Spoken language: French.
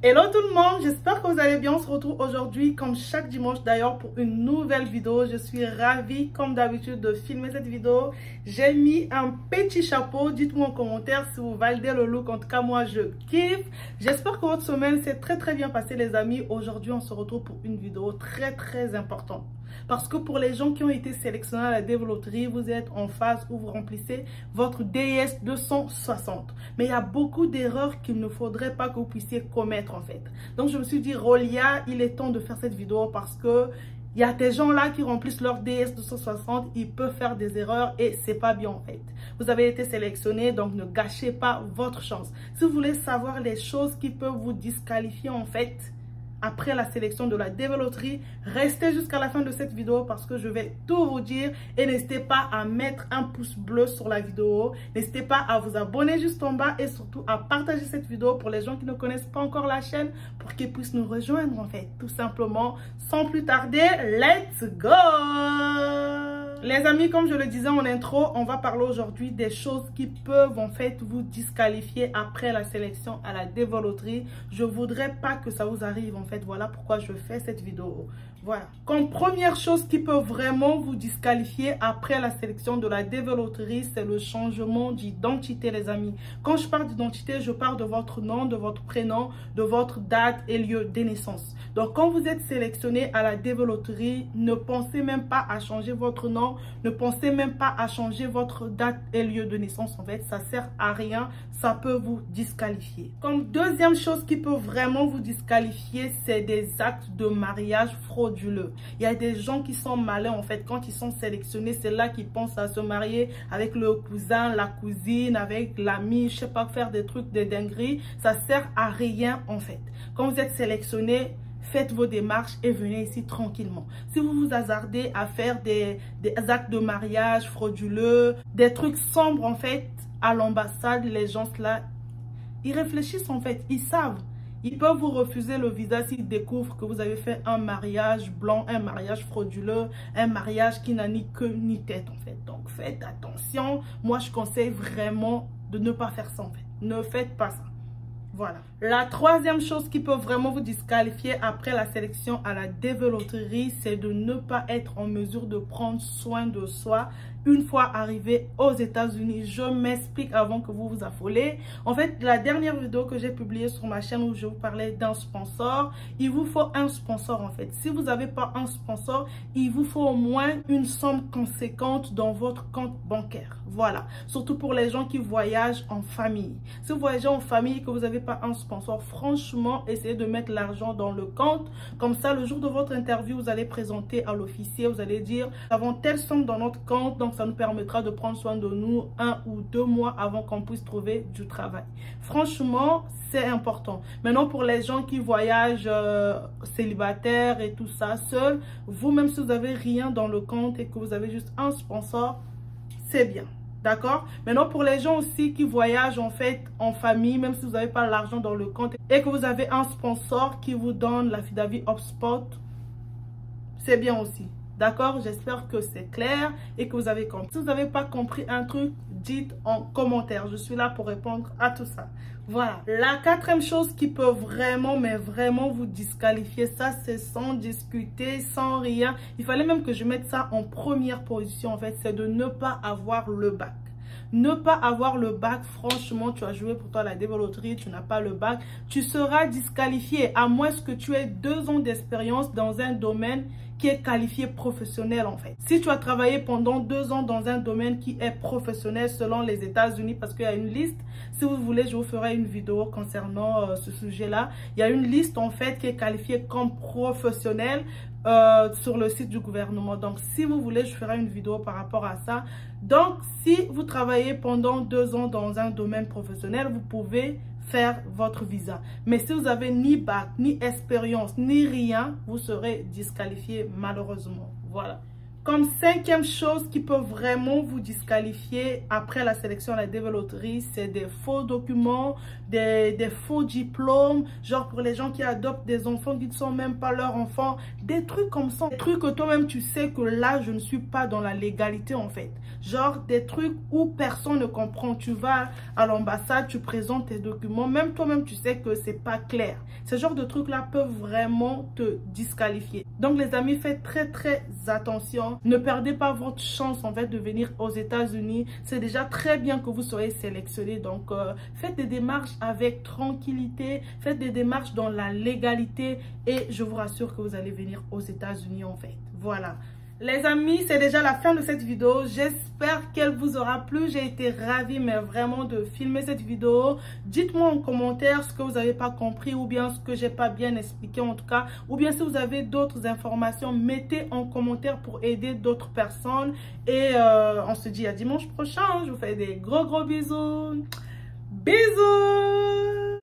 Hello tout le monde, j'espère que vous allez bien. On se retrouve aujourd'hui comme chaque dimanche d'ailleurs pour une nouvelle vidéo. Je suis ravie comme d'habitude de filmer cette vidéo. J'ai mis un petit chapeau, dites-moi en commentaire si vous validez le look. En tout cas moi je kiffe. J'espère que votre semaine s'est très bien passée les amis. Aujourd'hui on se retrouve pour une vidéo très importante. Parce que pour les gens qui ont été sélectionnés à la développerie, vous êtes en phase où vous remplissez votre DIS 260. Mais il y a beaucoup d'erreurs qu'il ne faudrait pas que vous puissiez commettre en fait. Donc je me suis dit, Rolia, il est temps de faire cette vidéo parce que il y a des gens là qui remplissent leur DS 260, ils peuvent faire des erreurs et c'est pas bien en fait. Vous avez été sélectionné, donc ne gâchez pas votre chance. Si vous voulez savoir les choses qui peuvent vous disqualifier en fait, après la sélection de la développerie, restez jusqu'à la fin de cette vidéo parce que je vais tout vous dire et n'hésitez pas à mettre un pouce bleu sur la vidéo, n'hésitez pas à vous abonner juste en bas et surtout à partager cette vidéo pour les gens qui ne connaissent pas encore la chaîne pour qu'ils puissent nous rejoindre en fait, tout simplement. Sans plus tarder, let's go! Les amis, comme je le disais en intro, on va parler aujourd'hui des choses qui peuvent en fait vous disqualifier après la sélection à la développerie. Je voudrais pas que ça vous arrive en fait. Voilà pourquoi je fais cette vidéo. Voilà. Comme première chose qui peut vraiment vous disqualifier après la sélection de la développerie, c'est le changement d'identité les amis. Quand je parle d'identité, je parle de votre nom, de votre prénom, de votre date et lieu de naissance. Donc quand vous êtes sélectionné à la développerie, ne pensez même pas à changer votre nom, ne pensez même pas à changer votre date et lieu de naissance en fait. Ça sert à rien, ça peut vous disqualifier. Comme deuxième chose qui peut vraiment vous disqualifier, c'est des actes de mariage frauduleux. Il y a des gens qui sont malins en fait. Quand ils sont sélectionnés, c'est là qu'ils pensent à se marier avec le cousin, la cousine, avec l'ami, je sais pas, faire des trucs de dinguerie. Ça sert à rien en fait. Quand vous êtes sélectionné, faites vos démarches et venez ici tranquillement. Si vous vous hasardez à faire des actes de mariage frauduleux, des trucs sombres en fait, à l'ambassade, les gens là, ils réfléchissent en fait, ils savent. Ils peuvent vous refuser le visa s'ils découvrent que vous avez fait un mariage blanc, un mariage frauduleux, un mariage qui n'a ni queue ni tête en fait. Donc faites attention. Moi, je conseille vraiment de ne pas faire ça en fait. Ne faites pas ça. Voilà. La troisième chose qui peut vraiment vous disqualifier après la sélection à la développerie, c'est de ne pas être en mesure de prendre soin de soi une fois arrivé aux États-Unis. Je m'explique avant que vous vous affolez. En fait, la dernière vidéo que j'ai publiée sur ma chaîne où je vous parlais d'un sponsor, il vous faut un sponsor en fait. Si vous n'avez pas un sponsor, il vous faut au moins une somme conséquente dans votre compte bancaire. Voilà. Surtout pour les gens qui voyagent en famille. Si vous voyagez en famille et que vous n'avez pas un sponsor, franchement, essayez de mettre l'argent dans le compte. Comme ça, le jour de votre interview, vous allez présenter à l'officier, vous allez dire, nous avons telle somme dans notre compte, donc ça nous permettra de prendre soin de nous 1 ou 2 mois avant qu'on puisse trouver du travail. Franchement, c'est important. Maintenant, pour les gens qui voyagent célibataires et tout ça, seuls, vous-même, si vous n'avez rien dans le compte et que vous avez juste un sponsor, c'est bien. D'accord? Maintenant, pour les gens aussi qui voyagent en fait en famille, même si vous n'avez pas l'argent dans le compte et que vous avez un sponsor qui vous donne l'affidavit HubSpot, c'est bien aussi. D'accord? J'espère que c'est clair et que vous avez compris. Si vous n'avez pas compris un truc, dites en commentaire. Je suis là pour répondre à tout ça. Voilà. La quatrième chose qui peut vraiment, mais vraiment vous disqualifier, ça c'est sans discuter, sans rien. Il fallait même que je mette ça en première position en fait, c'est de ne pas avoir le bac. Ne pas avoir le bac, franchement, tu as joué pour toi la développerie, tu n'as pas le bac, tu seras disqualifié à moins que tu aies 2 ans d'expérience dans un domaine qui est qualifié professionnel en fait. Si tu as travaillé pendant 2 ans dans un domaine qui est professionnel selon les États-Unis, parce qu'il y a une liste, si vous voulez, je vous ferai une vidéo concernant ce sujet-là. Il y a une liste en fait qui est qualifiée comme professionnel sur le site du gouvernement. Donc, si vous voulez, je ferai une vidéo par rapport à ça. Donc, si vous travaillez pendant 2 ans dans un domaine professionnel, vous pouvez faire votre visa. Mais si vous avez ni bac, ni expérience, ni rien, vous serez disqualifié malheureusement. Voilà. Comme cinquième chose qui peut vraiment vous disqualifier après la sélection à la développerie, c'est des faux documents, des faux diplômes, genre pour les gens qui adoptent des enfants qui ne sont même pas leurs enfants, des trucs comme ça. Des trucs que toi-même tu sais que là, je ne suis pas dans la légalité en fait. Genre des trucs où personne ne comprend. Tu vas à l'ambassade, tu présentes tes documents, même toi-même tu sais que c'est pas clair. Ce genre de trucs-là peuvent vraiment te disqualifier. Donc les amis, faites très attention. Ne perdez pas votre chance en fait de venir aux États-Unis. C'est déjà très bien que vous soyez sélectionné. Donc faites des démarches avec tranquillité. Faites des démarches dans la légalité. Et je vous rassure que vous allez venir aux États-Unis en fait. Voilà. Les amis, c'est déjà la fin de cette vidéo. J'espère qu'elle vous aura plu. J'ai été ravie, mais vraiment, de filmer cette vidéo. Dites-moi en commentaire ce que vous n'avez pas compris ou bien ce que j'ai pas bien expliqué en tout cas. Ou bien si vous avez d'autres informations, mettez en commentaire pour aider d'autres personnes. Et on se dit à dimanche prochain. Je vous fais des gros bisous. Bisous!